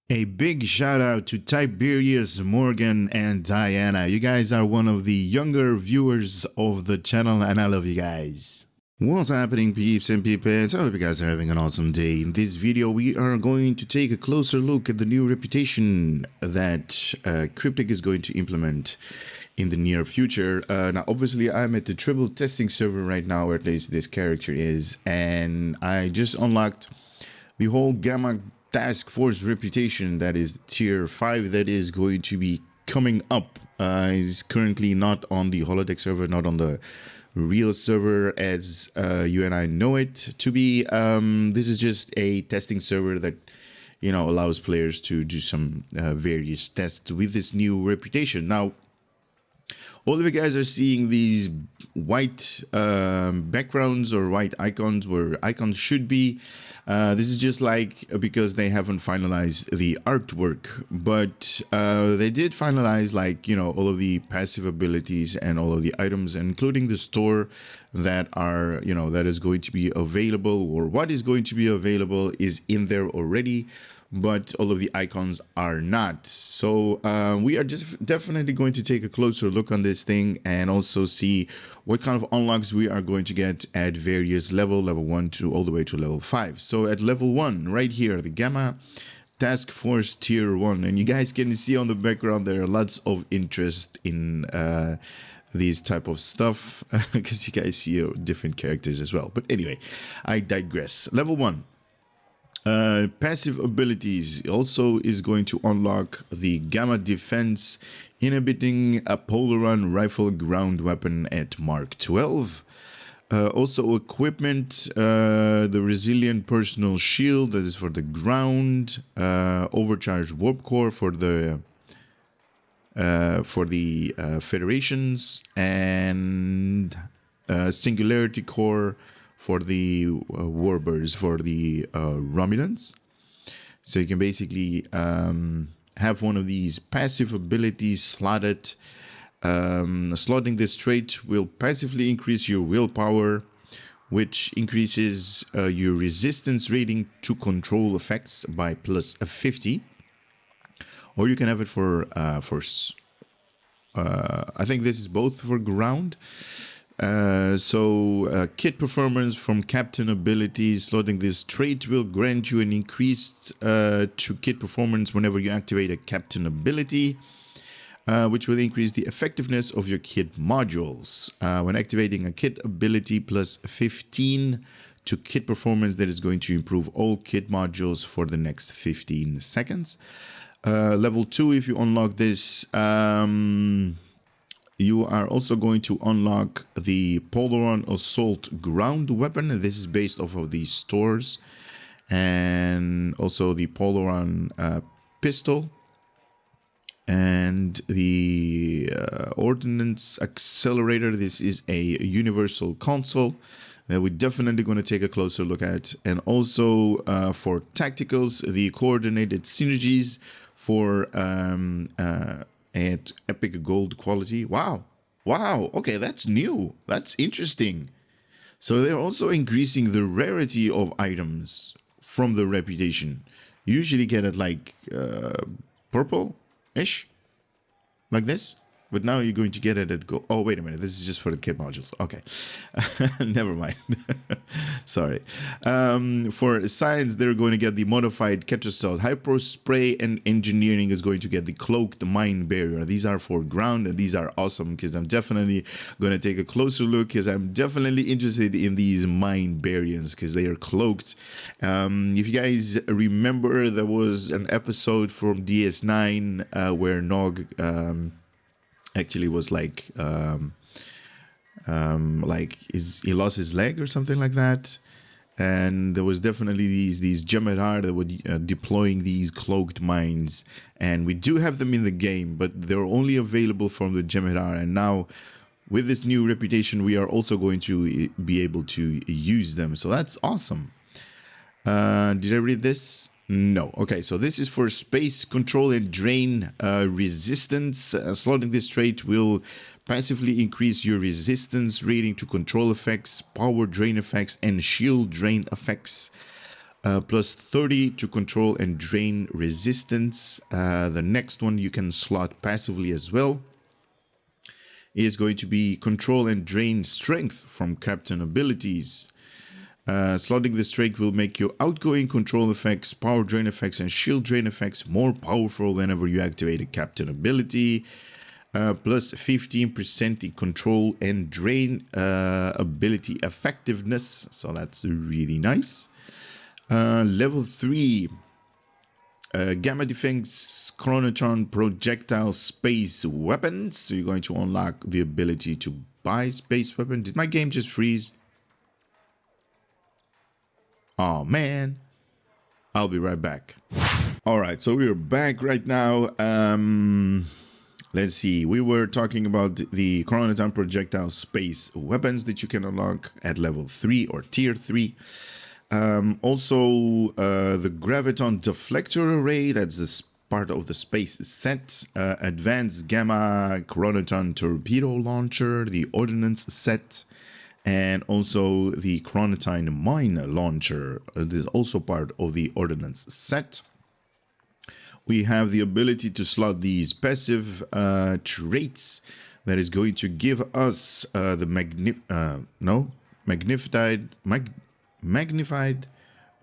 A big shout out to Tiberius, Morgan, and Diana. You guys are one of the younger viewers of the channel, and I love you guys. What's happening, peeps and peepettes? I hope you guys are having an awesome day. In this video, we are going to take a closer look at the new reputation that Cryptic is going to implement in the near future. Now, obviously, I'm at the triple testing server right now, where this character is, and I just unlocked the whole Gamma Task Force reputation, that is tier 5, that is going to be coming up. Is currently not on the holodeck server, not on the real server as you and I know it to be. This is just a testing server that, you know, allows players to do some various tests with this new reputation. Now, all of you guys are seeing these white backgrounds or white icons where icons should be. This is just like because they haven't finalized the artwork, but they did finalize, like, you know, all of the passive abilities and all of the items, including the store that are, you know, that is going to be available, or what is going to be available is in there already, but all of the icons are not. So we are just definitely going to take a closer look on this thing and also see what kind of unlocks we are going to get at various level 1 to all the way to level 5. So at level 1 right here, the Gamma Task Force tier 1, and you guys can see on the background there are lots of interest in these type of stuff because you guys see different characters as well. But anyway, I digress. Level 1. Passive abilities also is going to unlock the Gamma Defense, Inhibiting, a Polaron rifle ground weapon at Mark 12. Also equipment, the Resilient Personal Shield, that is for the ground, Overcharged Warp Core for the Federations, and Singularity Core for the Warbirds, for the Romulans. So you can basically have one of these passive abilities slotted. Slotting this trait will passively increase your willpower, which increases your resistance rating to control effects by plus 50. Or you can have it for I think this is both for ground. Kit performance from captain abilities. Slotting this trait will grant you an increased to kit performance whenever you activate a captain ability, which will increase the effectiveness of your kit modules. When activating a kit ability, plus 15 to kit performance, that is going to improve all kit modules for the next 15 seconds. Level 2, if you unlock this, you are also going to unlock the Polaron Assault ground weapon. This is based off of the stores, and also the Polaron pistol, and the Ordinance Accelerator. This is a universal console that we're definitely going to take a closer look at. And also for tacticals, the coordinated synergies for at epic gold quality. Wow, okay, that's new, that's interesting. So they're also increasing the rarity of items from the reputation. You usually get it like purple-ish, like this, but now you're going to get it at gold. Oh, wait a minute, this is just for the kit modules. Okay, never mind. Sorry. For science, they're going to get the modified Ketracel Hyper Spray, and engineering is going to get the cloaked mine barrier. These are for ground, and these are awesome because I'm definitely going to take a closer look, because I'm definitely interested in these mine barriers because they are cloaked. If you guys remember, there was an episode from DS9 where Nog actually was like he lost his leg or something like that, and there was definitely these Jem'Hadar that were deploying these cloaked mines, and we do have them in the game, but they're only available from the Jem'Hadar. And now with this new reputation, we are also going to be able to use them, so that's awesome. Did I read this? No. Okay, so this is for space control and drain resistance. Slotting this trait will passively increase your resistance rating to control effects, power drain effects, and shield drain effects. plus 30 to control and drain resistance. The next one you can slot passively as well is going to be control and drain strength from captain abilities. Slotting this trait will make your outgoing control effects, power drain effects, and shield drain effects more powerful whenever you activate a captain ability. Plus 15% in control and drain ability effectiveness. So that's really nice. Level 3. Gamma Defense Chroniton projectile space weapons. So you're going to unlock the ability to buy space weapon. Did my game just freeze? Oh man. I'll be right back. Alright, so we're back right now. Let's see. We were talking about the Chroniton projectile space weapons that you can unlock at level 3 or tier 3. Also, the Graviton Deflector array, that's this part of the space set. Advanced Gamma Chroniton Torpedo launcher, the Ordinance set. And also the Chroniton Mine launcher. This is also part of the Ordinance set. We have the ability to slot these passive traits that is going to give us the magnified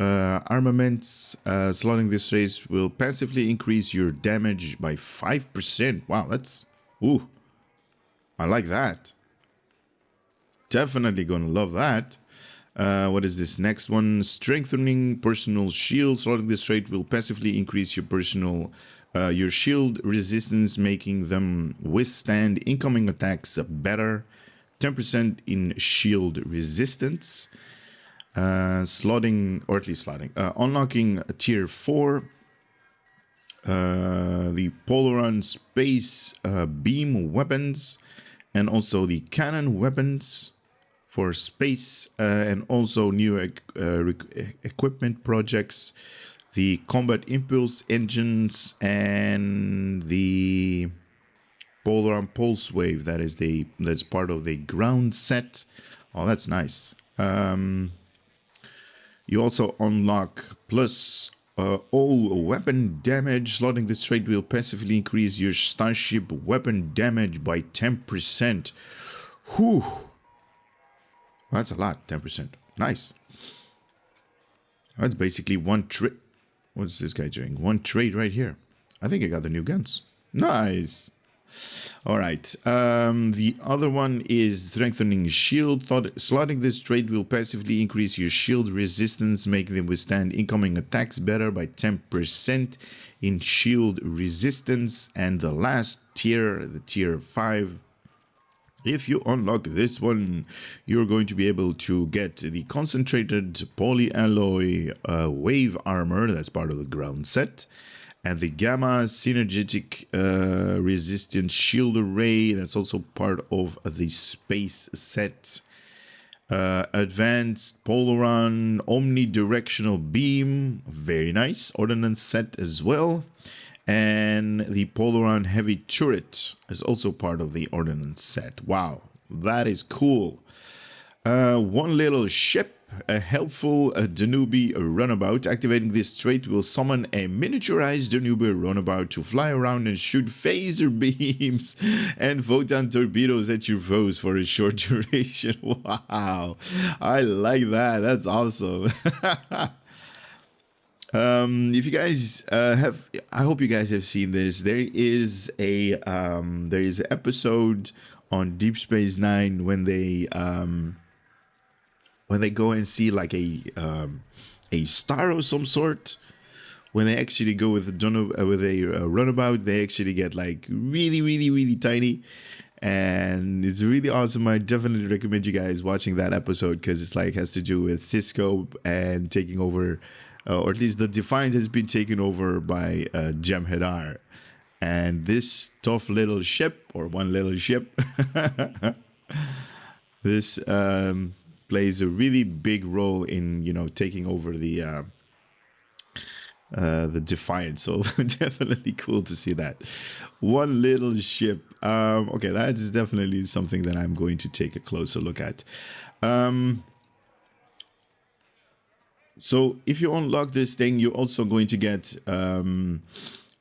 armaments. Slotting this trace will passively increase your damage by 5%. Wow, that's... Ooh, I like that. Definitely gonna love that. What is this next one? Strengthening personal shield. Slotting this trait will passively increase your shield resistance, making them withstand incoming attacks better. 10% in shield resistance. Unlocking tier 4. The Polaron space beam weapons, and also the cannon weapons for space, and also new equipment projects, the combat impulse engines, and the Polaron pulse wave. That's part of the ground set. Oh, that's nice. You also unlock plus all weapon damage. Slotting this trait will passively increase your starship weapon damage by 10%. Whew. That's a lot, 10%. Nice. That's basically one trait. What's this guy doing? One trait right here. I think I got the new guns. Nice. All right. The other one is strengthening shield. Slotting this trait will passively increase your shield resistance, making them withstand incoming attacks better by 10% in shield resistance. And the last tier, the tier 5. If you unlock this one, you're going to be able to get the concentrated polyalloy wave armor. That's part of the ground set. And the Gamma Synergistic resistant shield array. That's also part of the space set. Advanced Polaron Omni-Directional beam. Very nice. Ordinance set as well. And the Polaron heavy turret is also part of the Ordinance set. Wow, that is cool. One little ship, a helpful Danube runabout. Activating this trait will summon a miniaturized Danube runabout to fly around and shoot phaser beams and photon torpedoes at your foes for a short duration. Wow, I like that. That's awesome. If you guys I hope you guys have seen this. There is an episode on Deep Space Nine when they go and see like a star of some sort. When they actually go with a runabout, they actually get like really tiny, and it's really awesome. I definitely recommend you guys watching that episode because it's like has to do with Cisco and taking over. Or at least the Defiant has been taken over by Jem'Hadar. And this tough little ship, or one little ship, this plays a really big role in, taking over the Defiant. So definitely cool to see that. One little ship. Okay, that is definitely something that I'm going to take a closer look at. So if you unlock this thing, you're also going to get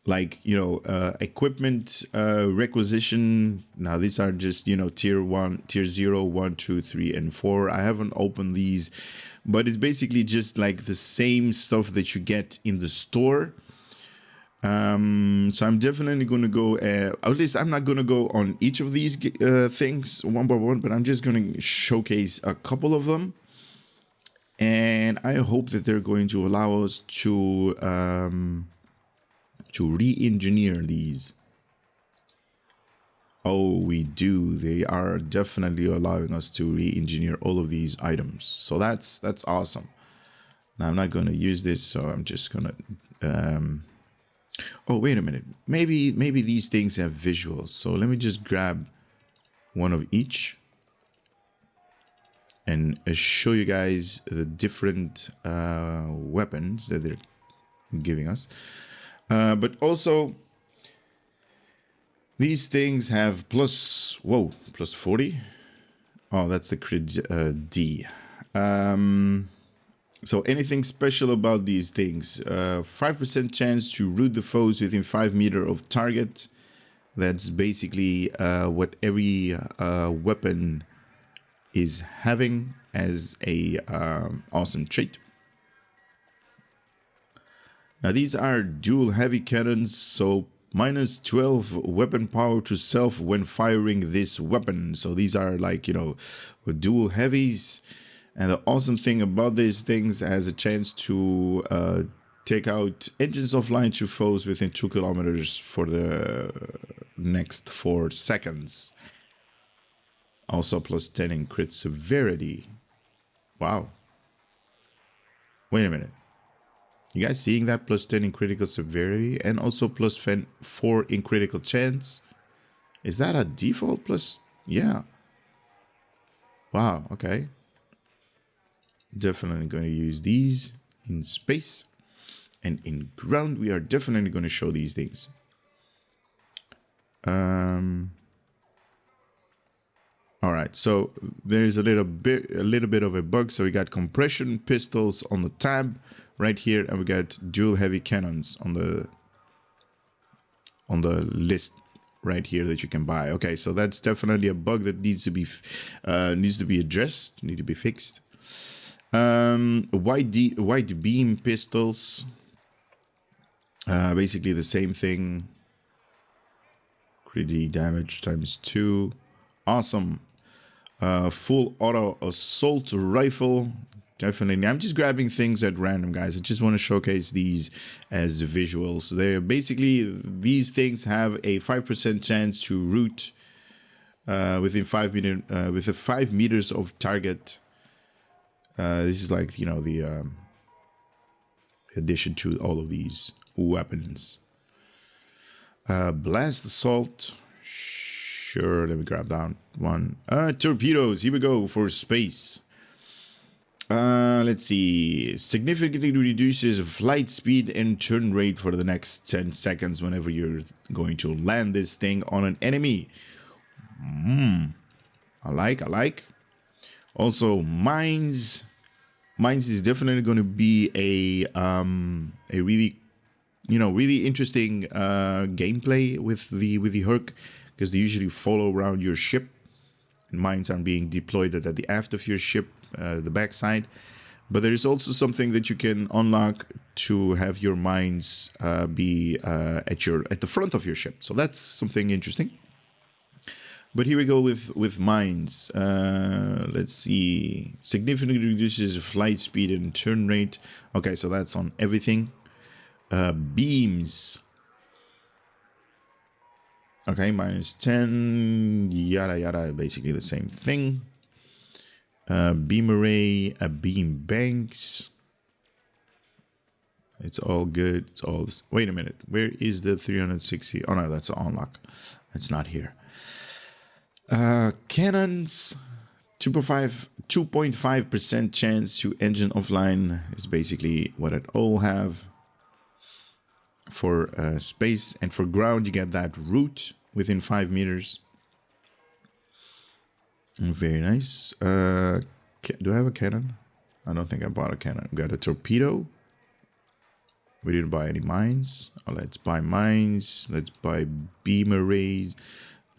like, you know, equipment requisition. Now these are just, you know, tier 1, tier 0, 1, 2, 3, and 4. I haven't opened these, but it's basically just like the same stuff that you get in the store. So I'm definitely going to go, at least I'm not going to go on each of these things one by one, but I'm just going to showcase a couple of them. And I hope that they're going to allow us to re-engineer these. Oh, we do. They are definitely allowing us to re-engineer all of these items. So that's awesome. Now I'm not going to use this, so I'm just going to... oh, wait a minute. Maybe these things have visuals. So let me just grab one of each and show you guys the different weapons that they're giving us. But also, these things have plus 40. Oh, that's the crit D. So anything special about these things? 5% chance to root the foes within 5 meters of target. That's basically what every weapon is having as a awesome trait. Now these are dual heavy cannons, so minus 12 weapon power to self when firing this weapon. So these are like, you know, dual heavies. And the awesome thing about these things has a chance to take out engines offline to foes within 2 kilometers for the next 4 seconds. Also plus 10 in crit severity. Wow. Wait a minute. You guys seeing that? Plus 10 in critical severity and also plus 4 in critical chance. Is that a default plus? Yeah. Wow, okay. Definitely going to use these in space. And in ground, we are definitely going to show these things. All right, so there's a little bit of a bug. So we got compression pistols on the tab right here, and we got dual heavy cannons on the list right here that you can buy. Okay, so that's definitely a bug that needs to be addressed, need to be fixed. Wide beam pistols, basically the same thing. Crit damage times 2. Awesome. Full auto assault rifle. Definitely. I'm just grabbing things at random, guys. I just want to showcase these as visuals. They're basically, these things have a 5% chance to root within 5 meters of target. This is like, you know, the addition to all of these weapons. Blast assault. Sure, let me grab that one. Torpedoes, here we go for space. Let's see. Significantly reduces flight speed and turn rate for the next 10 seconds whenever you're going to land this thing on an enemy. I like. Also, mines. Mines is definitely going to be a really, you know, really interesting gameplay with the Herc, because they usually follow around your ship, and mines are being deployed at the aft of your ship, the backside. But there is also something that you can unlock to have your mines be at the front of your ship. So that's something interesting. But here we go with mines. Let's see. Significantly reduces flight speed and turn rate. Okay, so that's on everything. Beams. Okay, minus 10. Yada yada. Basically the same thing. Beam array. Beam banks. It's all good. It's all... Wait a minute. Where is the 360? Oh no, that's an unlock. It's not here. Cannons, 2.5% chance to engine offline is basically what it all have. For space and for ground, you get that root within 5 meters. Very nice. Do I have a cannon? I don't think I bought a cannon. We got a torpedo. We didn't buy any mines. Let's buy mines. Let's buy beam arrays.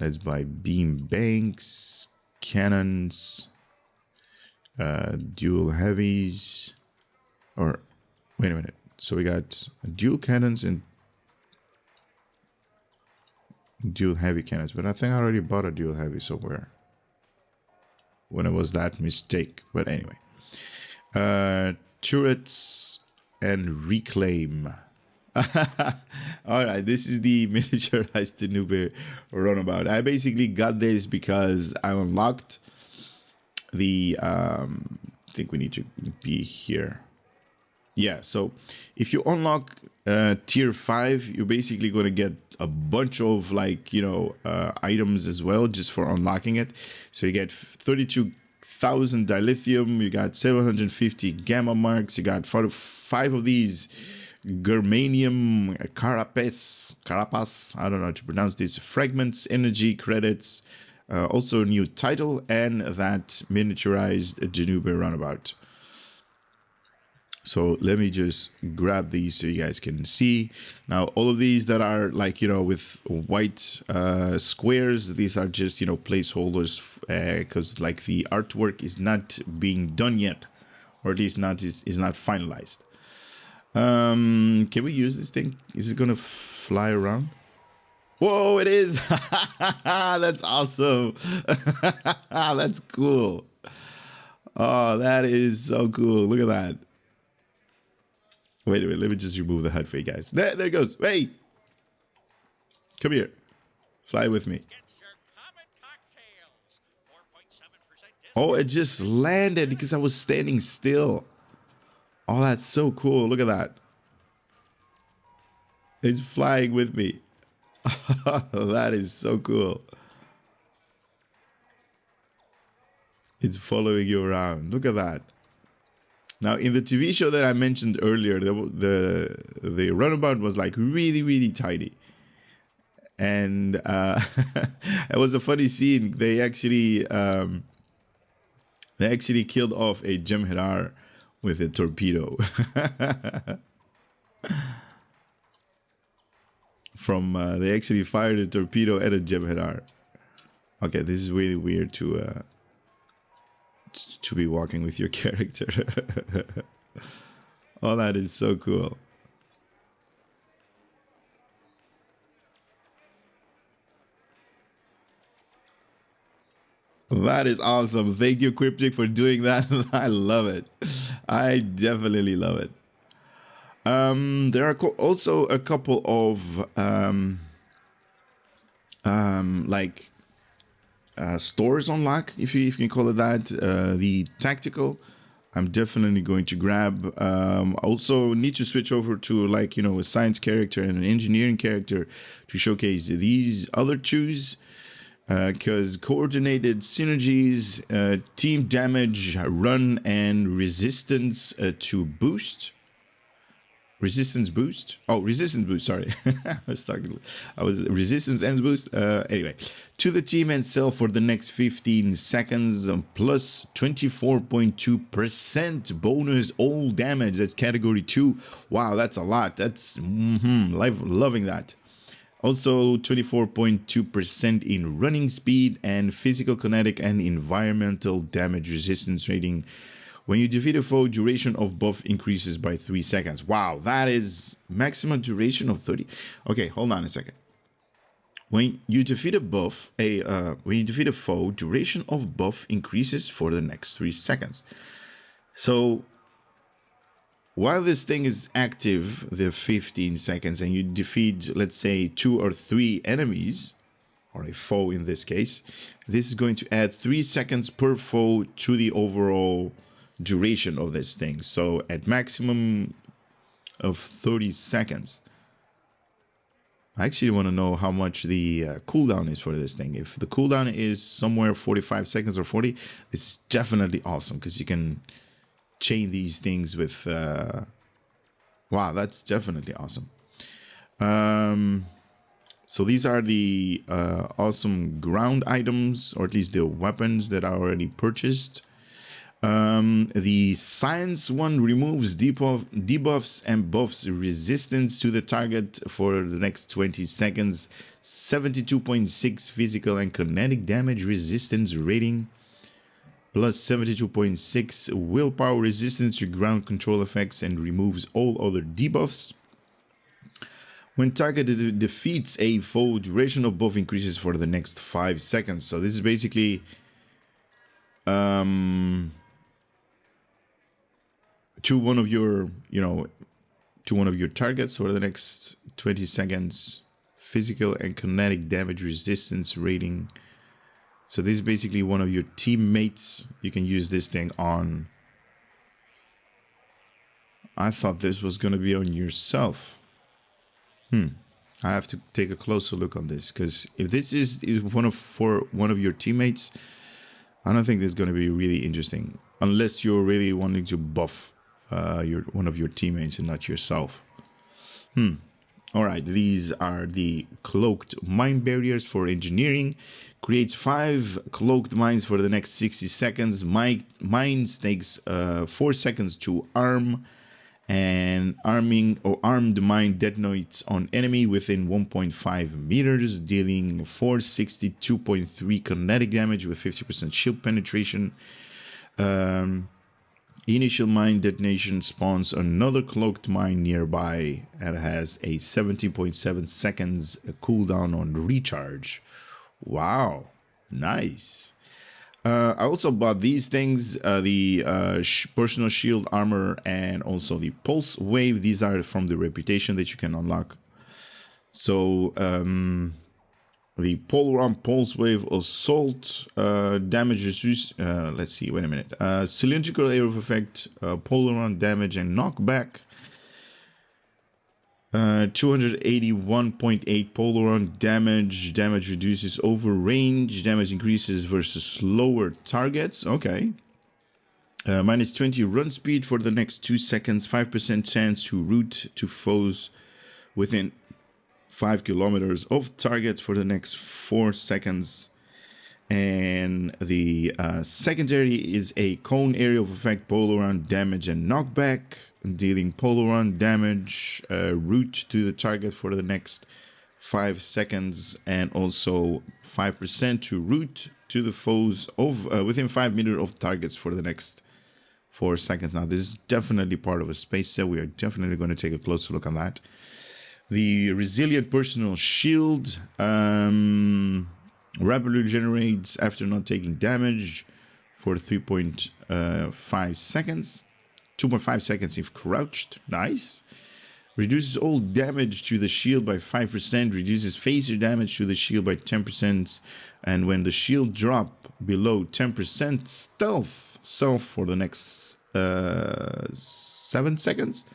Let's buy beam banks, cannons, dual heavies. Or, wait a minute. So we got dual cannons and dual heavy cannons. But I think I already bought a dual heavy somewhere. When it was that mistake. But anyway. Turrets and reclaim. Alright, this is the miniaturized Danube runabout. I basically got this because I unlocked the I think we need to be here. Yeah, so if you unlock tier 5, you're basically going to get a bunch of, like, you know, items as well just for unlocking it. So you get 32,000 dilithium, you got 750 gamma marks, you got 5 of these germanium carapace, I don't know how to pronounce this, fragments, energy credits, also a new title, and that miniaturized Danube runabout. So let me just grab these so you guys can see. Now, all of these that are, like, you know, with white squares, these are just, you know, placeholders, because like the artwork is not being done yet, or at least is not finalized. Can we use this thing? Is it gonna fly around? Whoa, it is! That's awesome! That's cool. Oh, that is so cool. Look at that. Wait a minute, let me just remove the HUD for you guys. There it goes. Hey! Come here. Fly with me. Oh, it just landed because I was standing still. Oh, that's so cool. Look at that. It's flying with me. That is so cool. It's following you around. Look at that. Now, in the TV show that I mentioned earlier, the runabout was like really, really tiny. And it was a funny scene. They actually killed off a Jem'Hadar with a torpedo. They actually fired a torpedo at a Jem'Hadar. Okay, this is really weird to be walking with your character. Oh, that is so cool. That is awesome. Thank you, Cryptic, for doing that. I love it. I definitely love it. There are also a couple of stores on lock, if you can call it that. The tactical, I'm definitely going to grab. Also need to switch over to, like, you know, a science character and an engineering character to showcase these other twos. Because coordinated synergies, team damage, run, and resistance to boost. Resistance boost? Oh, resistance boost, sorry. I was resistance and boost. Anyway, to the team and cell for the next 15 seconds, plus 24.2% bonus all damage. That's category 2. Wow, that's a lot. That's loving that. Also, 24.2% in running speed and physical, kinetic, and environmental damage resistance rating. When you defeat a foe, duration of buff increases by 3 seconds. Wow, that is maximum duration of 30. Okay, hold on a second. When you defeat a foe, duration of buff increases for the next 3 seconds. So, while this thing is active, the 15 seconds, and you defeat, let's say, 2 or 3 enemies, or a foe in this case, this is going to add 3 seconds per foe to the overall duration of this thing. So at maximum of 30 seconds. I actually want to know how much the cooldown is for this thing. If the cooldown is somewhere 45 seconds or 40, this is definitely awesome, because you can chain these things with wow, that's definitely awesome. So these are the awesome ground items, or at least the weapons that I already purchased. The science one removes debuffs and buffs resistance to the target for the next 20 seconds. 72.6 physical and kinetic damage resistance rating. Plus 72.6 willpower resistance to ground control effects and removes all other debuffs. When targeted defeats a foe, duration of buff increases for the next 5 seconds. So this is basically to one of your, to one of your targets for the next 20 seconds. Physical and kinetic damage resistance rating. So this is basically one of your teammates. You can use this thing on. I thought this was going to be on yourself. I have to take a closer look on this, because if this is for one of your teammates, I don't think this is going to be really interesting, unless you're really wanting to buff one of your teammates and not yourself. All right, these are the cloaked mine barriers for engineering. Creates 5 cloaked mines for the next 60 seconds. Mines takes 4 seconds to arm. And armed mine detonates on enemy within 1.5 meters, dealing 462.3 kinetic damage with 50% shield penetration. Initial mine detonation spawns another cloaked mine nearby and has a 17.7 seconds cooldown on recharge. Wow, nice. I also bought these things, the personal shield armor and also the pulse wave. These are from the reputation that you can unlock. So the Polaron pulse wave assault damage reduce. Let's see, wait a minute. Cylindrical area of effect, Polaron damage and knockback. 281.8 Polaron damage. Damage reduces over range. Damage increases versus slower targets. Okay. Minus 20 run speed for the next 2 seconds. 5% chance to root to foes within 5 kilometers of target for the next 4 seconds. And the secondary is a cone area of effect, Polaron damage and knockback. Dealing Polaron damage, root to the target for the next 5 seconds, and also 5% to root to the foes of within 5 meters of targets for the next 4 seconds. Now, this is definitely part of a space set. We are definitely going to take a closer look on that. The resilient personal shield rapidly regenerates after not taking damage for 3.5 seconds. 2.5 seconds if crouched. Nice. Reduces all damage to the shield by 5%. Reduces phaser damage to the shield by 10%. And when the shield drop below 10%, stealth self for the next 7 seconds.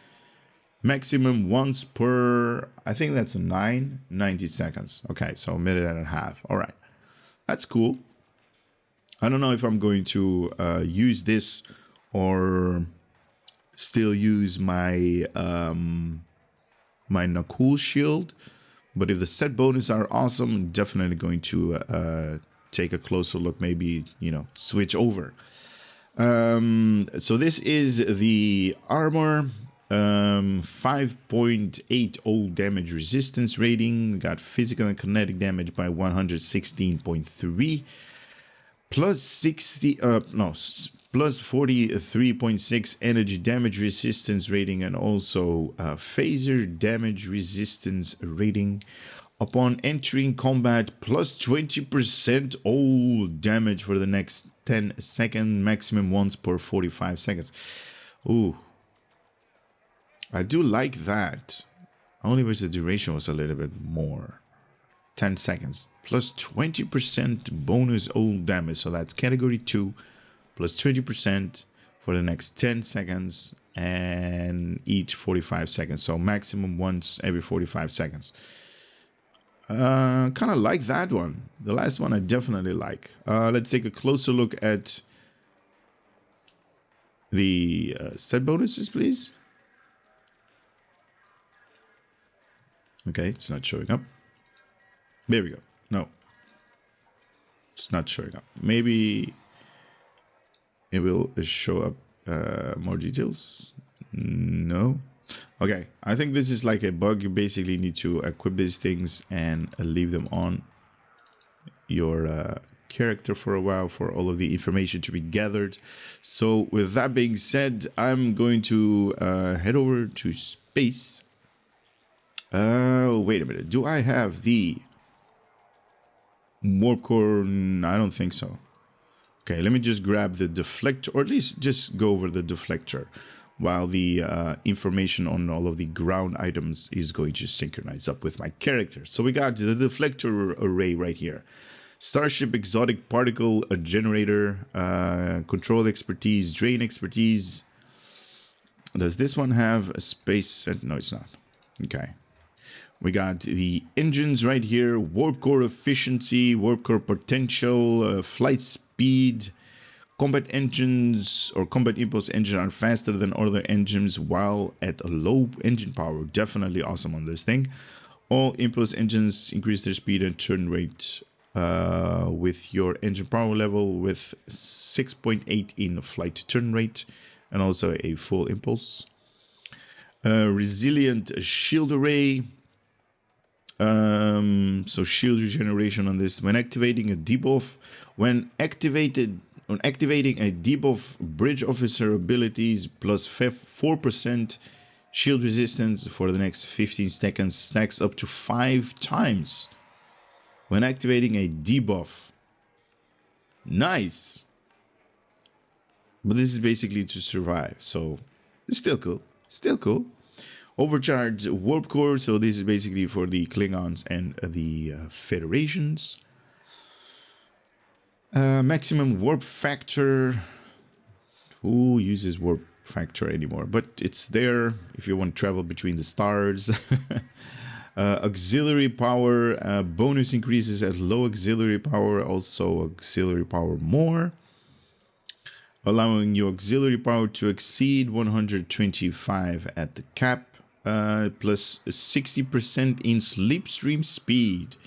Maximum once per, I think that's 90 seconds. Okay, so a minute and a half. All right. That's cool. I don't know if I'm going to use this or still use my my Nakul shield, but if the set bonus are awesome, I'm definitely going to take a closer look, maybe, switch over. So this is the armor, 5.8 old damage resistance rating. We got physical and kinetic damage by 116.3 plus 43.6 energy damage resistance rating, and also phaser damage resistance rating. Upon entering combat, plus 20% all damage for the next 10 seconds, maximum once per 45 seconds. Ooh, I do like that. I only wish the duration was a little bit more. 10 seconds, plus 20% bonus all damage. So that's category 2. Plus 20% for the next 10 seconds and each 45 seconds. So maximum once every 45 seconds. Kind of like that one. The last one I definitely like. Let's take a closer look at the set bonuses, please. Okay, it's not showing up. There we go. No. It's not showing up. Maybe it will show up more details. No. Okay, I think this is like a bug. You basically need to equip these things and leave them on your character for a while for all of the information to be gathered. So with that being said, I'm going to head over to space. Wait a minute. Do I have the warp core? I don't think so. Okay, let me just grab the deflector, or at least just go over the deflector while the information on all of the ground items is going to synchronize up with my character. So we got the deflector array right here. Starship exotic particle, a generator, control expertise, drain expertise. Does this one have a space? No, it's not. Okay. We got the engines right here, warp core efficiency, warp core potential, flight speed. Combat engines or combat impulse engines are faster than other engines while at a low engine power. Definitely awesome on this thing. All impulse engines increase their speed and turn rate with your engine power level with 6.8 in flight turn rate and also a full impulse. Resilient shield array. So shield regeneration on this. When activating a debuff, on activating a debuff, bridge officer abilities plus 4% shield resistance for the next 15 seconds stacks up to 5 times. When activating a debuff. Nice. But this is basically to survive, so it's still cool. Still cool. Overcharged warp core, so this is basically for the Klingons and the Federations. Maximum warp factor. Who uses warp factor anymore? But it's there if you want to travel between the stars. Auxiliary power. Bonus increases at low auxiliary power. Also auxiliary power more. Allowing your auxiliary power to exceed 125 at the cap. Plus 60% in slipstream speed.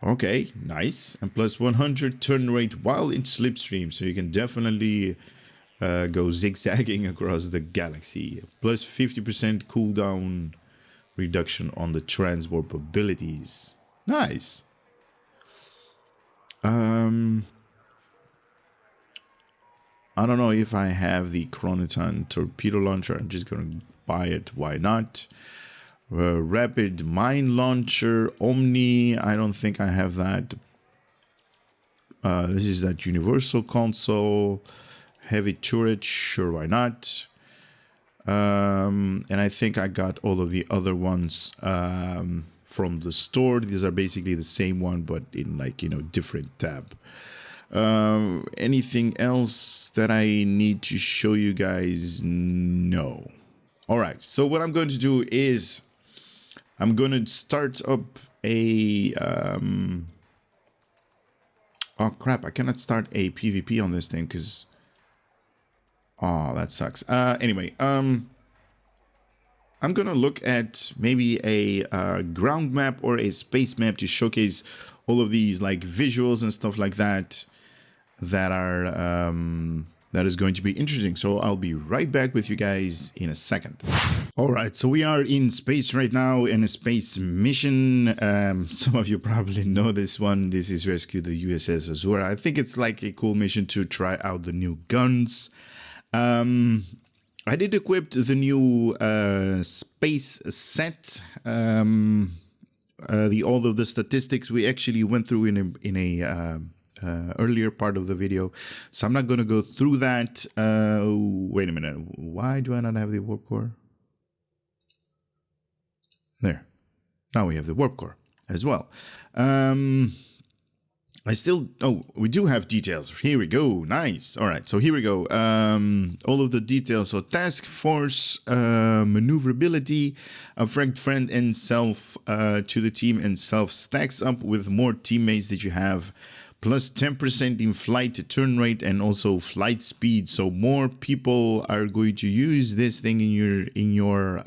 Okay, nice. And plus 100 turn rate while in slipstream. So you can definitely go zigzagging across the galaxy. Plus 50% cooldown reduction on the transwarp abilities. Nice. I don't know if I have the Chroniton torpedo launcher. I'm just going to buy it. Why not? Rapid mine launcher, Omni. I don't think I have that. This is that universal console. Heavy turret. Sure, why not? And I think I got all of the other ones from the store. These are basically the same one, but in like, you know, different tab. Anything else that I need to show you guys? No. All right, so what I'm going to do is I'm going to start up a oh crap, I cannot start a PvP on this thing because oh, that sucks. Anyway, I'm gonna look at maybe a ground map or a space map to showcase all of these like visuals and stuff like that that are that is going to be interesting. So I'll be right back with you guys in a second. All right, so we are in space right now in a space mission. Some of you probably know this one. This is Rescue the USS Azura. I think it's like a cool mission to try out the new guns. I did equip the new space set. All of the statistics we actually went through in a earlier part of the video, so I'm not going to go through that. Wait a minute, why do I not have the warp core? There, now we have the warp core as well. We do have details. Here we go. Nice. All right, so here we go. All of the details. So task force, maneuverability, a friend and self to the team, and self stacks up with more teammates that you have. Plus 10% in flight turn rate and also flight speed. So more people are going to use this thing in your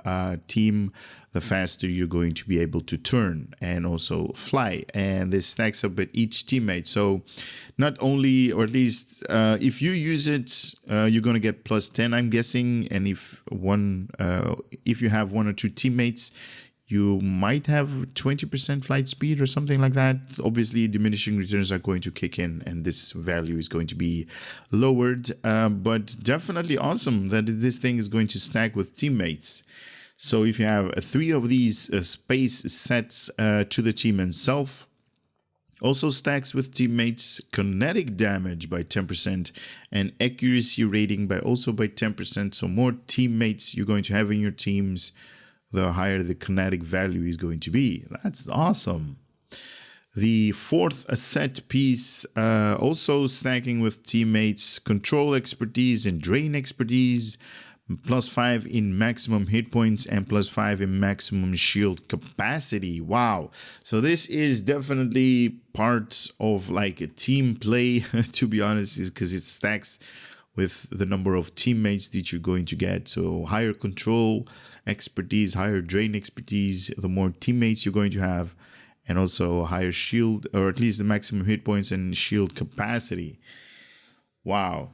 team. the faster you're going to be able to turn and also fly. And this stacks up with each teammate. So not only, or at least if you use it, you're going to get +10, I'm guessing. And if you have one or two teammates, you might have 20% flight speed or something like that. Obviously, diminishing returns are going to kick in and this value is going to be lowered. But definitely awesome that this thing is going to stack with teammates. So if you have 3 of these space sets to the team itself, also stacks with teammates, kinetic damage by 10% and accuracy rating by 10%. So more teammates you're going to have in your teams, the higher the kinetic value is going to be. That's awesome. The 4th set piece, also stacking with teammates, control expertise and drain expertise, +5 in maximum hit points and +5 in maximum shield capacity. Wow. So this is definitely part of like a team play, to be honest, is because it stacks with the number of teammates that you're going to get. So higher control expertise, higher drain expertise, the more teammates you're going to have, and also higher shield, or at least the maximum hit points and shield capacity. Wow.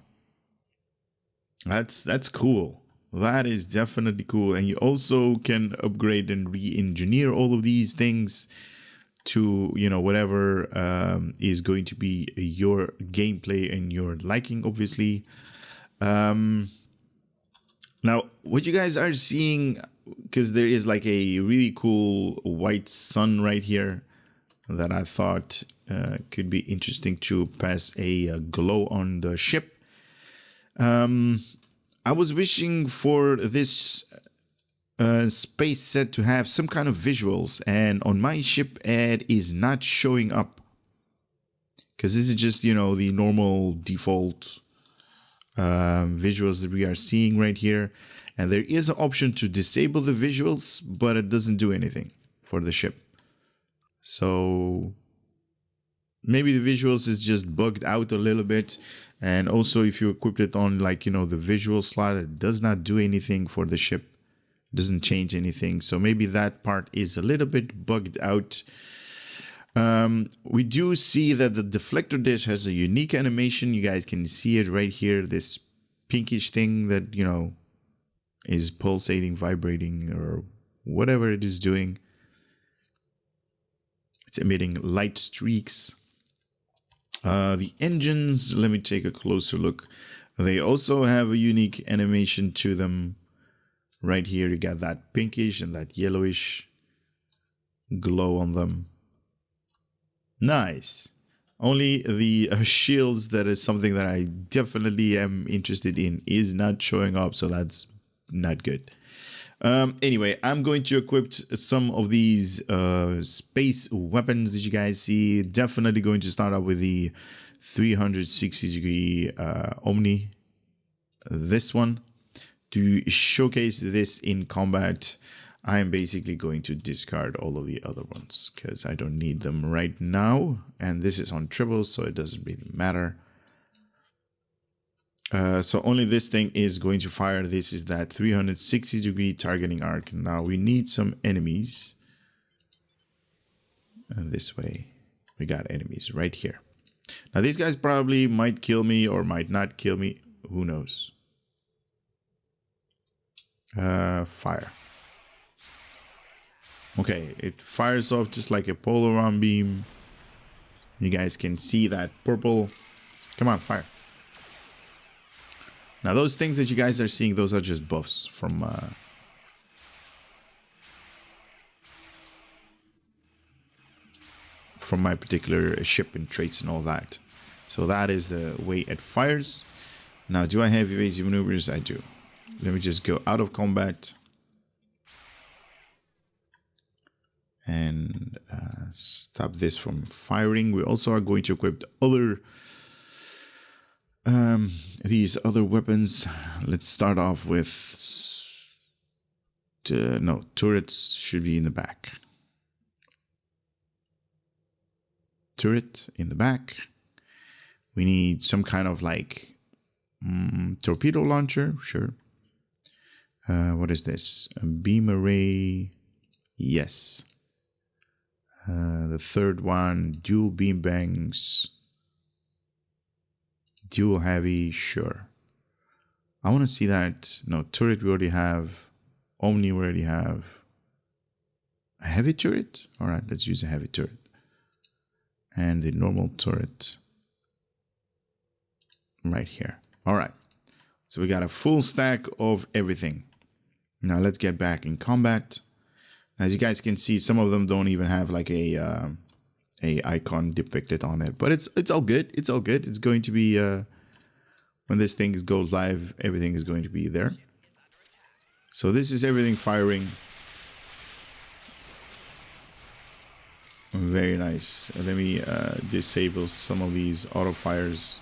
That's cool. That is definitely cool. And you also can upgrade and re-engineer all of these things to, you know, whatever is going to be your gameplay and your liking, obviously. Now, what you guys are seeing, because there is like a really cool white sun right here that I thought could be interesting to pass a glow on the ship. I was wishing for this space set to have some kind of visuals, and on my ship ad is not showing up because this is just, you know, the normal default visuals that we are seeing right here. And there is an option to disable the visuals, but it doesn't do anything for the ship. So maybe the visuals is just bugged out a little bit. And also if you equip it on, like, you know, the visual slot, it does not do anything for the ship. It doesn't change anything. So maybe that part is a little bit bugged out. We do see that the deflector dish has a unique animation. You guys can see it right here. This pinkish thing that, you know, is pulsating, vibrating, or whatever it is doing. It's emitting light streaks. The engines, let me take a closer look. They also have a unique animation to them. Right here, you got that pinkish and that yellowish glow on them. Nice. Only the shields, that is something that I definitely am interested in, is not showing up, so that's not good. Anyway, I'm going to equip some of these space weapons that you guys see. Definitely going to start out with the 360-degree Omni. This one. To showcase this in combat, I'm basically going to discard all of the other ones because I don't need them right now. And this is on triple, so it doesn't really matter. So only this thing is going to fire. This is that 360-degree targeting arc. Now we need some enemies. And this way, we got enemies right here. Now these guys probably might kill me or might not kill me. Who knows? Fire. Okay, it fires off just like a Polaron beam. You guys can see that purple. Come on, fire. Now those things that you guys are seeing, those are just buffs from my particular ship and traits and all that. So that is the way it fires. Now, do I have evasive maneuvers? I do. Let me just go out of combat and stop this from firing. We also are going to equip other these other weapons. Let's start off with no, turrets should be in the back. Turret in the back. We need some kind of like torpedo launcher. Sure. What is this? A beam array. Yes. The third one, dual beam bangs. Dual heavy, sure. I want to see that. No, turret we already have. Omni we already have. A heavy turret? Alright, let's use a heavy turret. And the normal turret. Right here. Alright. So we got a full stack of everything. Now let's get back in combat. As you guys can see, some of them don't even have like a icon depicted on it. But it's all good. It's all good. It's going to be when this thing goes live, everything is going to be there. So this is everything firing. Very nice. Let me disable some of these auto fires,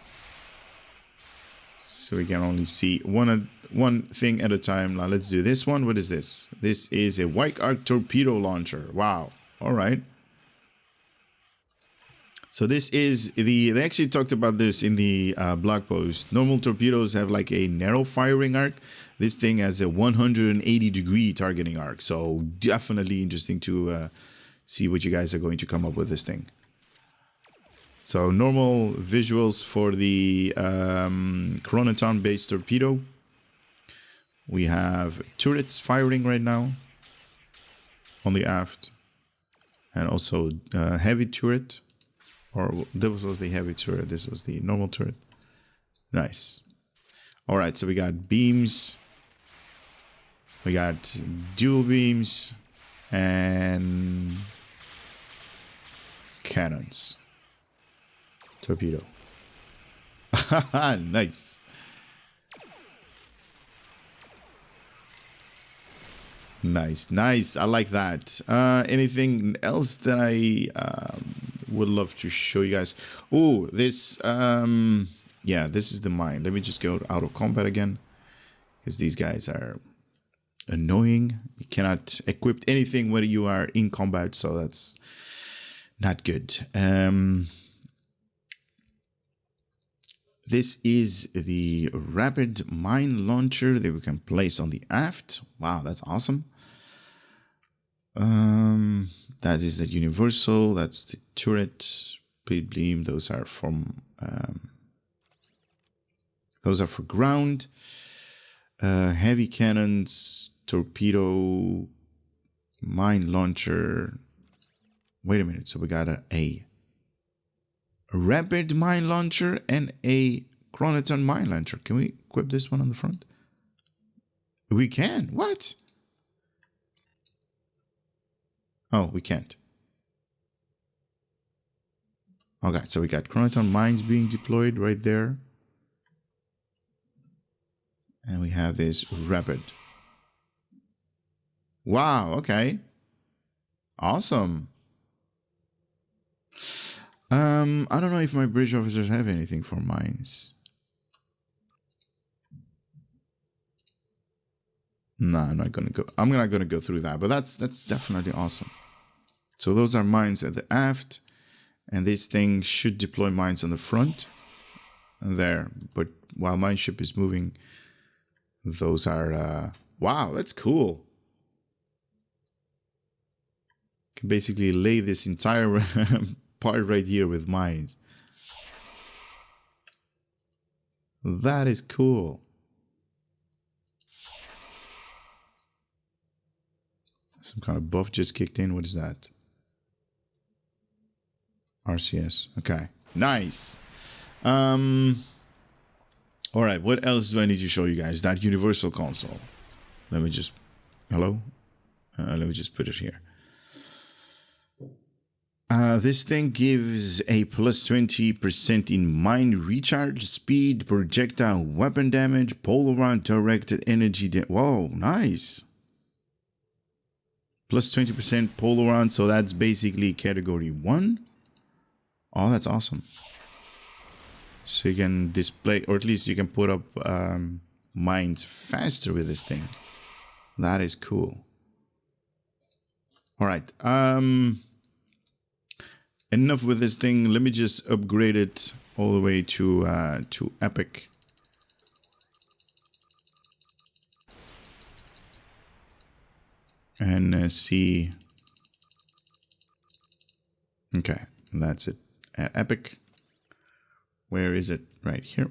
so we can only see one thing at a time. Now let's do this one. What is this? This is a White Arc Torpedo Launcher. Wow. All right. So this is they actually talked about this in the blog post. Normal torpedoes have like a narrow firing arc. This thing has a 180-degree targeting arc. So definitely interesting to see what you guys are going to come up with this thing. So normal visuals for the Chroniton based torpedo. We have turrets firing right now on the aft, and also heavy turret. Or this was the heavy turret. This was the normal turret. Nice. All right, so we got beams. We got dual beams and cannons. Torpedo. Nice. Nice, nice. I like that. Anything else that I would love to show you guys? Oh, this yeah, this is the mine. Let me just go out of combat again, because these guys are annoying. You cannot equip anything when you are in combat, so that's not good. This is the rapid mine launcher that we can place on the aft. Wow, that's awesome. That is the universal. That's the turret, beam. Those are from for ground. Heavy cannons, torpedo, mine launcher. Wait a minute. So we got a rapid mine launcher and a Chroniton mine launcher. Can we equip this one on the front? We can. What? Oh, we can't. Okay, so we got Chroniton mines being deployed right there. And we have this rapid. Wow, okay. Awesome. I don't know if my bridge officers have anything for mines. No, I'm not gonna go. I'm not gonna go through that, but that's definitely awesome. So those are mines at the aft, and this thing should deploy mines on the front. There, but while mine ship is moving, those are wow, that's cool. Can basically lay this entire part right here with mines. That is cool. Some kind of buff just kicked in. What is that? RCS. Okay. Nice. All right. What else do I need to show you guys? That universal console. Let me just... Hello? Let me just put it here. This thing gives a plus 20% in mine recharge, speed, projectile weapon damage, Polaron directed energy. Whoa, nice. Plus 20% Polaron, so that's basically category 1. Oh, that's awesome. So you can display, or at least you can put up mines faster with this thing. That is cool. All right. Enough with this thing. Let me just upgrade it all the way to epic. And see Okay, that's it. At Epic. Where is it? Right here.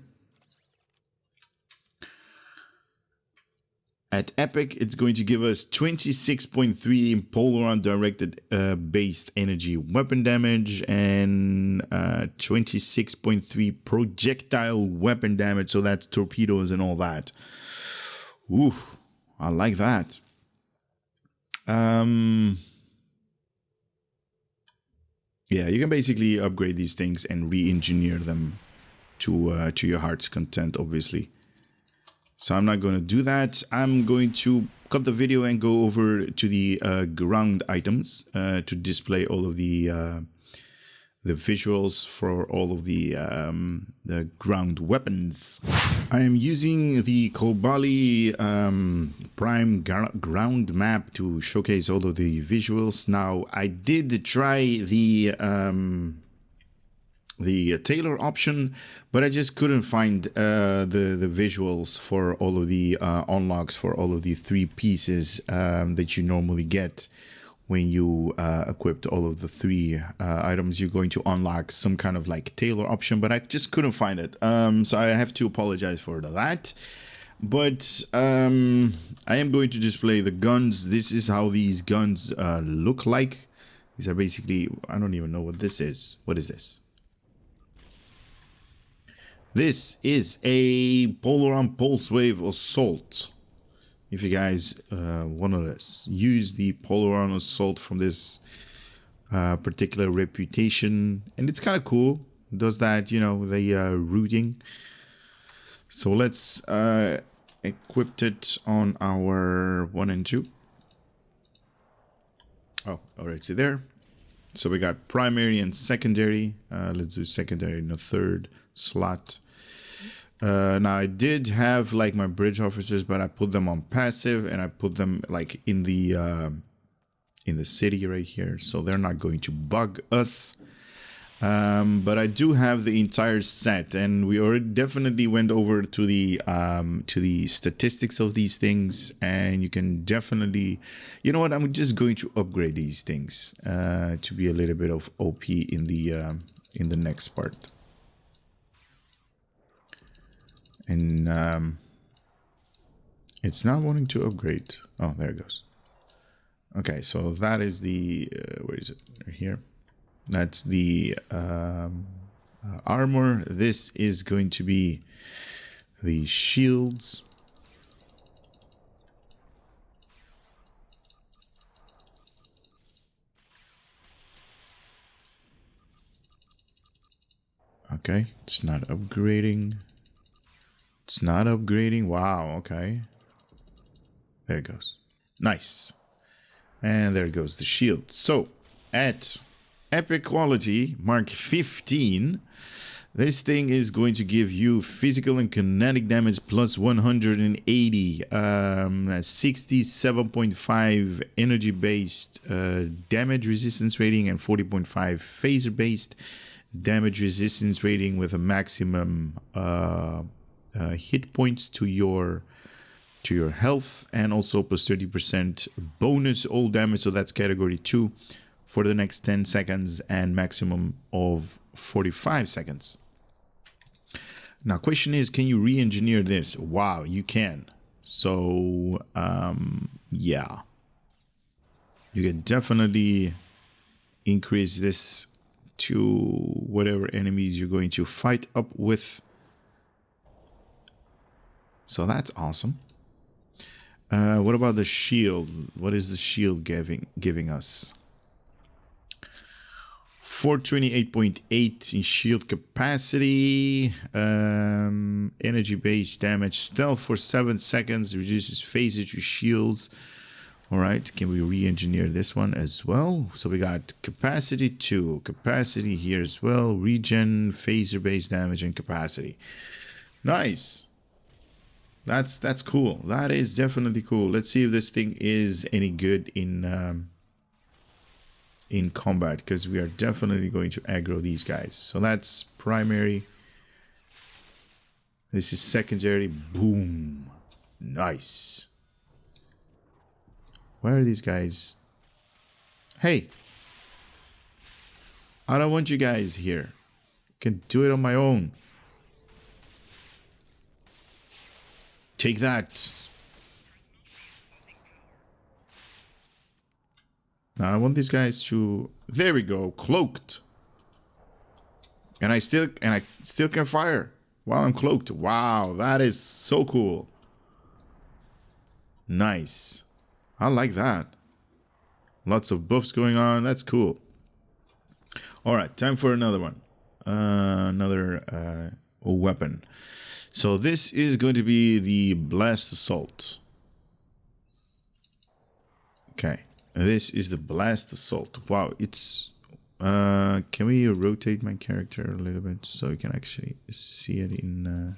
At Epic, it's going to give us 26.3 Polaron directed based energy weapon damage and 26.3 projectile weapon damage. So that's torpedoes and all that. Ooh, I like that. Yeah, you can basically upgrade these things and re-engineer them to your heart's content, obviously. So I'm not going to do that. I'm going to cut the video and go over to the ground items to display all of the visuals for all of the ground weapons. I am using the Kobali Prime ground map to showcase all of the visuals. Now, I did try the tailor option, but I just couldn't find the visuals for all of the unlocks for all of the 3 pieces that you normally get when you equipped all of the 3 items. You're going to unlock some kind of like tailor option, but I just couldn't find it. So I have to apologize for that. But I am going to display the guns. This is how these guns look like. These are basically, I don't even know what this is. What is this? This is a Polaron Pulse Wave Assault. If you guys want to use the Polaron Assault from this particular reputation, and it's kind of cool. It does that, you know, the routing. So let's equip it on our 1 and 2. Oh, alright, so there. So we got primary and secondary. Let's do secondary in the 3rd slot. Now I did have like my bridge officers, but I put them on passive and I put them like in the city right here, so they're not going to bug us. But I do have the entire set, and we already definitely went over to the statistics of these things, and you can definitely, you know what, I'm just going to upgrade these things to be a little bit of OP in the next part. And it's not wanting to upgrade. Oh, there it goes. Okay, so that is the where is it? Right here. That's the armor. This is going to be the shields. Okay, it's not upgrading. It's not upgrading. Wow, okay. There it goes. Nice. And there goes the shield. So, at epic quality, mark 15, this thing is going to give you physical and kinetic damage plus 180, 67.5 energy-based damage resistance rating, and 40.5 phaser-based damage resistance rating with a maximum hit points to your health, and also plus 30% bonus all damage. So that's category 2 for the next 10 seconds and maximum of 45 seconds. Now, question is, can you re-engineer this? Wow, you can. So yeah, you can definitely increase this to whatever enemies you're going to fight up with. So that's awesome. What about the shield? What is the shield giving us? 428.8 in shield capacity, energy based damage, stealth for 7 seconds, reduces phaser to shields. All right, can we re-engineer this one as well? So we got capacity 2, capacity here as well, regen, phaser based damage, and capacity. Nice. That's cool. That is definitely cool. Let's see if this thing is any good in combat, because we are definitely going to aggro these guys. So that's primary. This is secondary. Boom. Nice. Where are these guys? Hey. I don't want you guys here. I can do it on my own. Take that. Now I want these guys to... There we go. Cloaked. And I still can fire while I'm cloaked. Wow, that is so cool. Nice. I like that. Lots of buffs going on. That's cool. All right, time for another one. Another weapon. So this is going to be the Blast Assault. Okay, this is the Blast Assault. Wow, it's... can we rotate my character a little bit so you can actually see it in...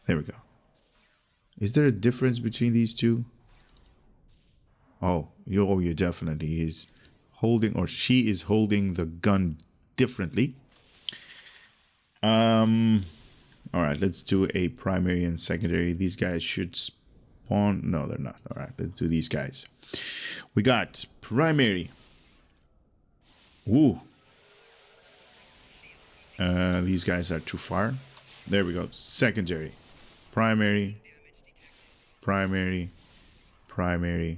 There we go. Is there a difference between these two? Oh, you definitely is holding, or she is holding the gun differently. All right, let's do a primary and secondary. These guys should spawn. No, they're not. All right, let's do these guys. We got primary. Woo. These guys are too far. There we go. Secondary. Primary. Primary. Primary.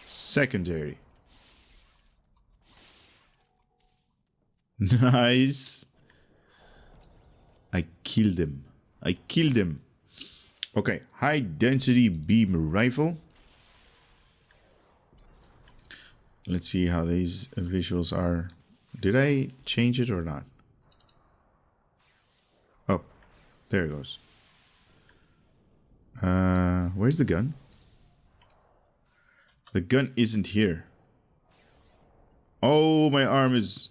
Secondary. Nice. I killed him. I killed him. Okay, high density beam rifle. Let's see how these visuals are. Did I change it or not? Oh, there it goes. Where's the gun? The gun isn't here. Oh, my arm is...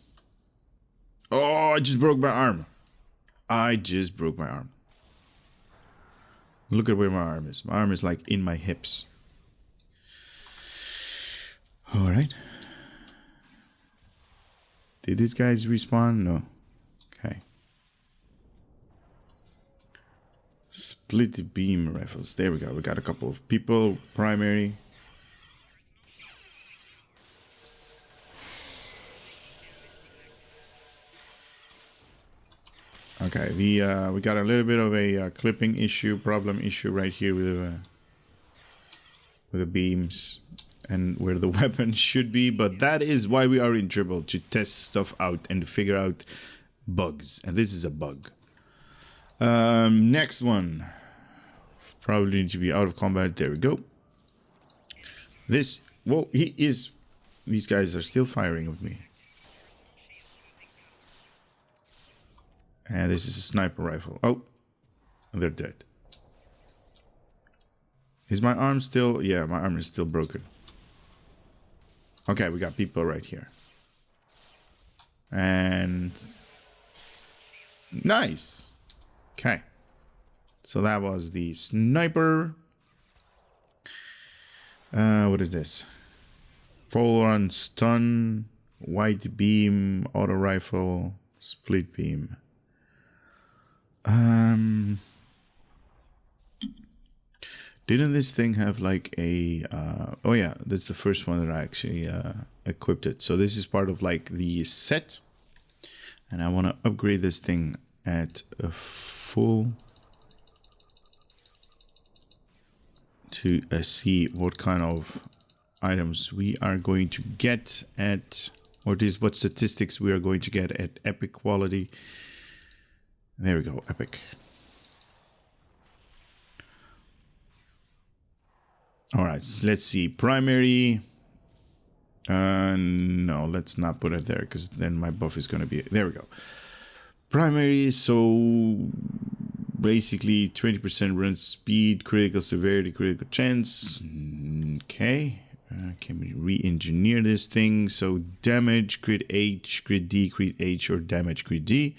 Oh, I just broke my arm. I just broke my arm. Look at where my arm is. My arm is like in my hips. Alright. Did these guys respawn? No. Okay. Split beam rifles. There we go. We got a couple of people. Primary. Okay, we got a little bit of a clipping issue, problem issue right here with the beams and where the weapon should be, but that is why we are in Dribble, to test stuff out and figure out bugs, and this is a bug. Next one, probably need to be out of combat. There we go. This, whoa, he is. These guys are still firing with me. And this is a sniper rifle. Oh, they're dead. Is my arm still? Yeah, my arm is still broken. Okay, we got people right here. And nice. Okay. So that was the sniper. What is this? Polaron stun, white beam, auto rifle, split beam. Didn't this thing have like a oh yeah, that's the first one that I actually equipped it. So this is part of like the set, and I want to upgrade this thing at a full to see what kind of items we are going to get at, or what statistics we are going to get at epic quality. There we go, epic. All right, so let's see. Primary. No, let's not put it there because then my buff is going to be... There we go. Primary, so basically 20% run speed, critical severity, critical chance. Okay. Can we re-engineer this thing? So damage, crit H, crit D, crit H, or damage, crit D.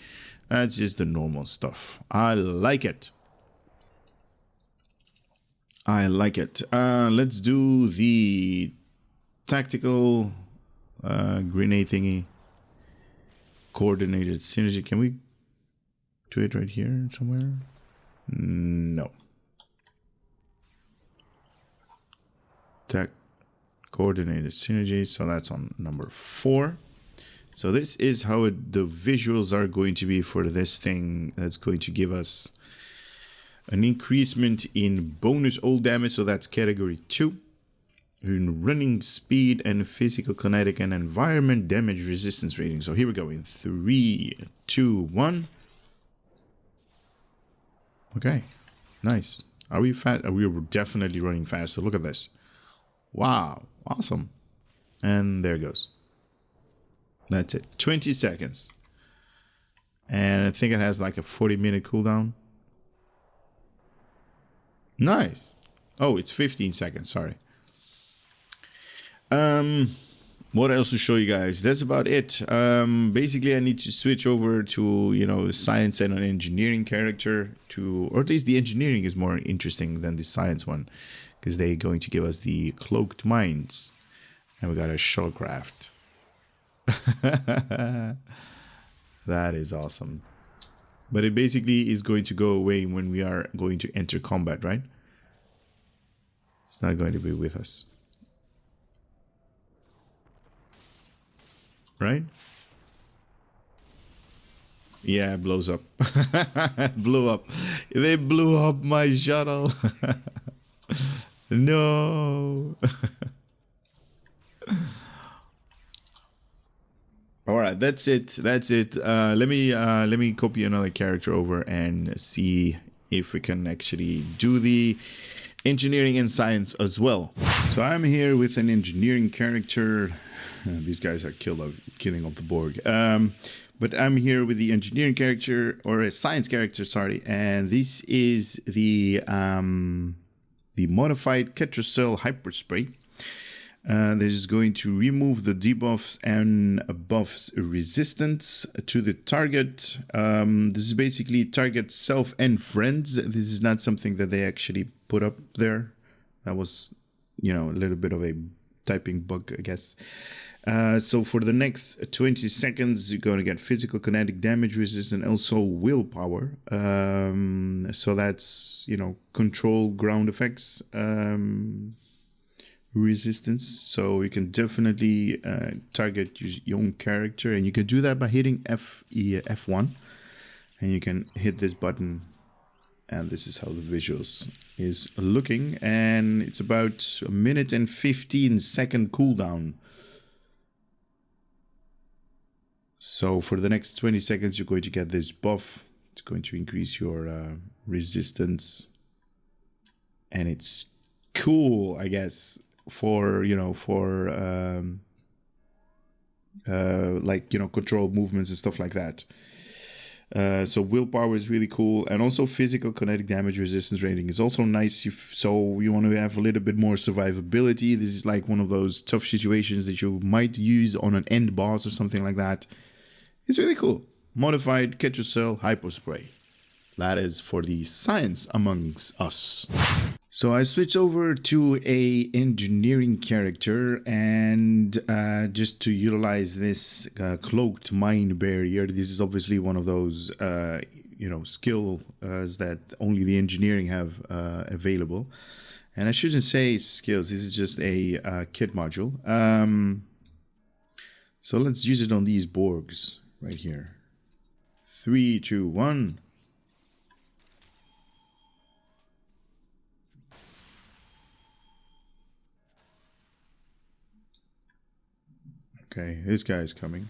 That's just the normal stuff. I like it. I like it. Let's do the tactical grenade thingy. Coordinated synergy. Can we do it right here somewhere? No. Coordinated synergy. So that's on number 4. So this is how the visuals are going to be for this thing. That's going to give us an increasement in bonus old damage. So that's category 2. In running speed and physical kinetic and environment damage resistance rating. So here we go in 3, 2, 1. Okay, nice. Are we fast? We are definitely running faster. Look at this. Wow, awesome. And there it goes. That's it. 20 seconds. And I think it has like a 40-minute cooldown. Nice. Oh, it's 15 seconds. Sorry. What else to show you guys? That's about it. Basically, I need to switch over to, you know, science and an engineering character to, or at least the engineering is more interesting than the science one, because they're going to give us the cloaked mines, and we got a shuttlecraft. That is awesome. But it basically is going to go away when we are going to enter combat, right? It's not going to be with us. Right? Yeah, it blows up. Blew up. They blew up my shuttle. No. All right, that's it. That's it. Let me copy another character over and see if we can actually do the engineering and science as well. So I'm here with an engineering character. These guys are killing off the Borg. But I'm here with the engineering character, or a science character, sorry. And this is the modified Ketracell Hyperspray. This is going to remove the debuffs and buffs resistance to the target. This is basically target self and friends. This is not something that they actually put up there. That was, you know, a little bit of a typing bug, I guess. So for the next 20 seconds, you're going to get physical kinetic damage resistance and also willpower. So that's, you know, control ground effects resistance. So you can definitely target your own character, and you can do that by hitting F1, and you can hit this button, and this is how the visuals is looking. And it's about a minute and 15-second cooldown. So for the next 20 seconds, you're going to get this buff. It's going to increase your resistance. And it's cool, I guess, for, you know, for like, you know, control movements and stuff like that. So willpower is really cool. And also physical kinetic damage resistance rating is also nice. So you want to have a little bit more survivability. This is like one of those tough situations that you might use on an end boss or something like that. It's really cool. Modified Ketracell Hyperspray. That is for the science amongst us. So I switch over to a engineering character, and just to utilize this cloaked mine barrier. This is obviously one of those you know, skills that only the engineering have available. And I shouldn't say skills. This is just a kit module. So let's use it on these Borgs right here. 3, 2, 1. Okay, this guy is coming.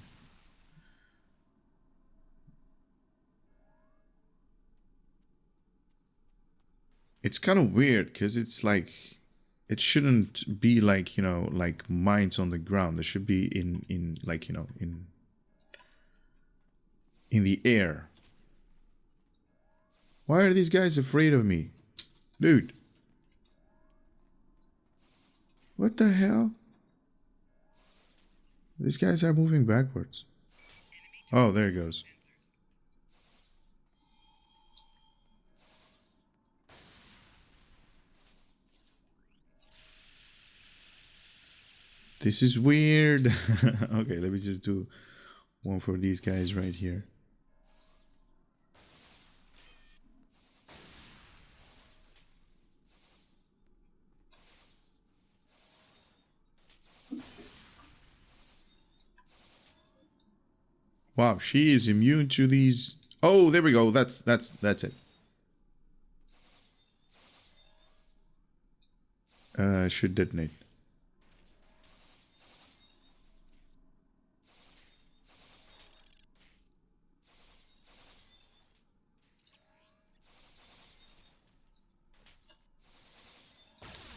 It's kind of weird because it's like, it shouldn't be like, you know, like mines on the ground. There should be in like, you know, in the air. Why are these guys afraid of me? Dude. What the hell? These guys are moving backwards. Oh, there he goes. This is weird. Okay, let me just do one for these guys right here. Wow, she is immune to these. Oh, there we go. That's it. Should detonate.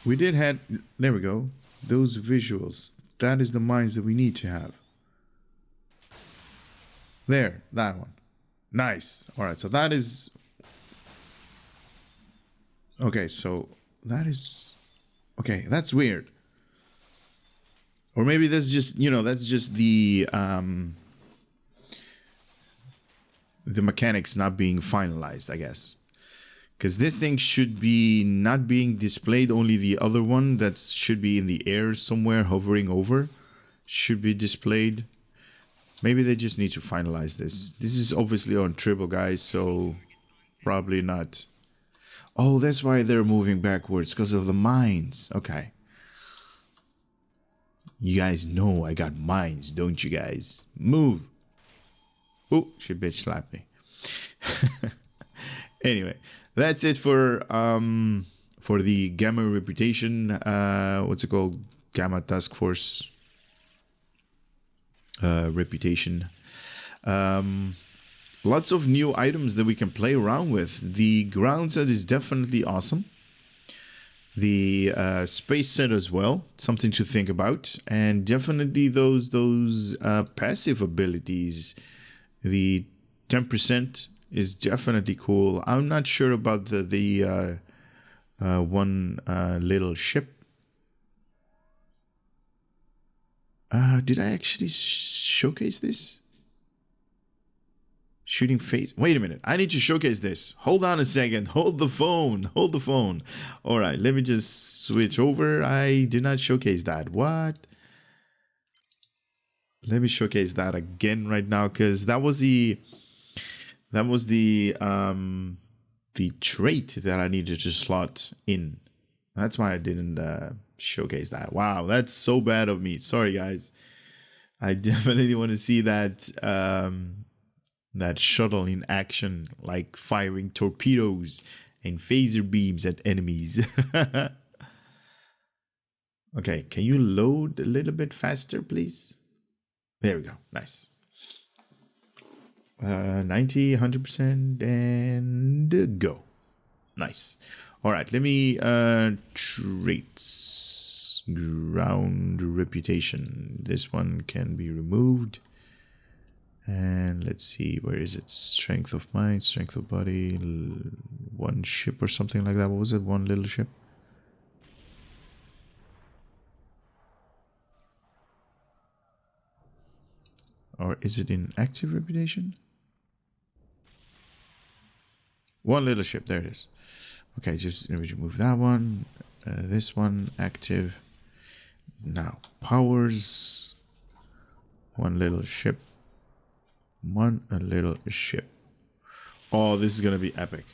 We did had, there we go, those visuals. That is the minds that we need to have. There, that one. Nice. All right, so that is... Okay, so that is... Okay, that's weird. Or maybe that's just, you know, that's just the mechanics not being finalized, I guess. Because this thing should be not being displayed, only the other one that should be in the air somewhere hovering over should be displayed. Maybe they just need to finalize this. This is obviously on triple, guys, so probably not. Oh, that's why they're moving backwards, because of the mines. Okay. You guys know I got mines, don't you guys? Move. Oh, she bitch slapped me. Anyway, that's it for the Gamma Reputation. What's it called? Gamma Task Force Reputation. Lots of new items that we can play around with. The ground set is definitely awesome. The space set as well, something to think about, and definitely those passive abilities. The 10% is definitely cool. I'm not sure about the one little ship. Did I actually showcase this? Shooting phase. Wait a minute. I need to showcase this. Hold on a second. Hold the phone. Hold the phone. All right. Let me just switch over. I did not showcase that. What? Let me showcase that again right now, because that was the trait that I needed to slot in. That's why I didn't showcase that. Wow, that's so bad of me. Sorry, guys. I definitely want to see that that shuttle in action, like firing torpedoes and phaser beams at enemies. Okay, can you load a little bit faster, please? There we go. Nice. 90, 100%, and go. Nice. All right, let me traits. Ground reputation. This one can be removed. And let's see, where is it? Strength of mind, strength of body, one ship or something like that. What was it? One little ship? Or is it in active reputation? One little ship, there it is. Okay, just remove that one. This one, active. Now, powers. One little ship. A little ship. Oh, this is gonna be epic.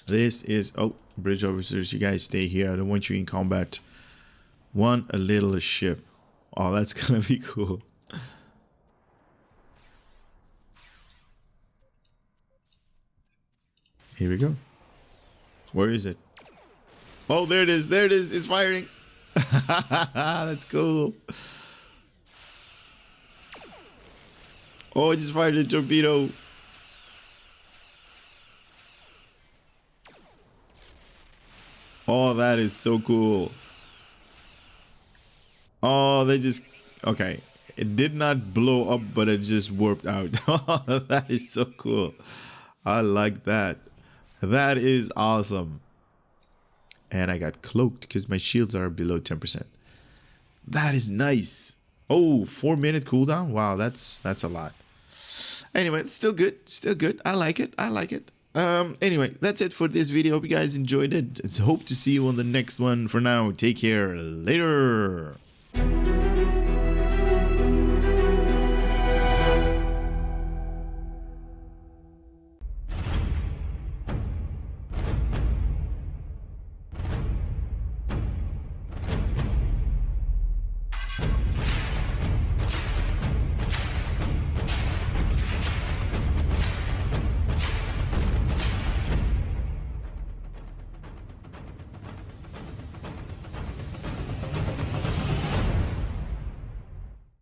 This is... Oh, bridge officers, you guys stay here. I don't want you in combat. A little ship. Oh, that's gonna be cool. Here we go. Where is it? Oh, there it is. There it is. It's firing. That's cool. Oh, it just fired a torpedo. Oh, that is so cool. Oh, they just... Okay. It did not blow up, but it just warped out. That is so cool. I like that. That is awesome. And I got cloaked because my shields are below 10%. That is nice. Oh, 4-minute cooldown. Wow, that's a lot. Anyway, it's still good. Still good. I like it. I like it. Anyway, that's it for this video. Hope you guys enjoyed it. Hope to see you on the next one. For now, take care. Later.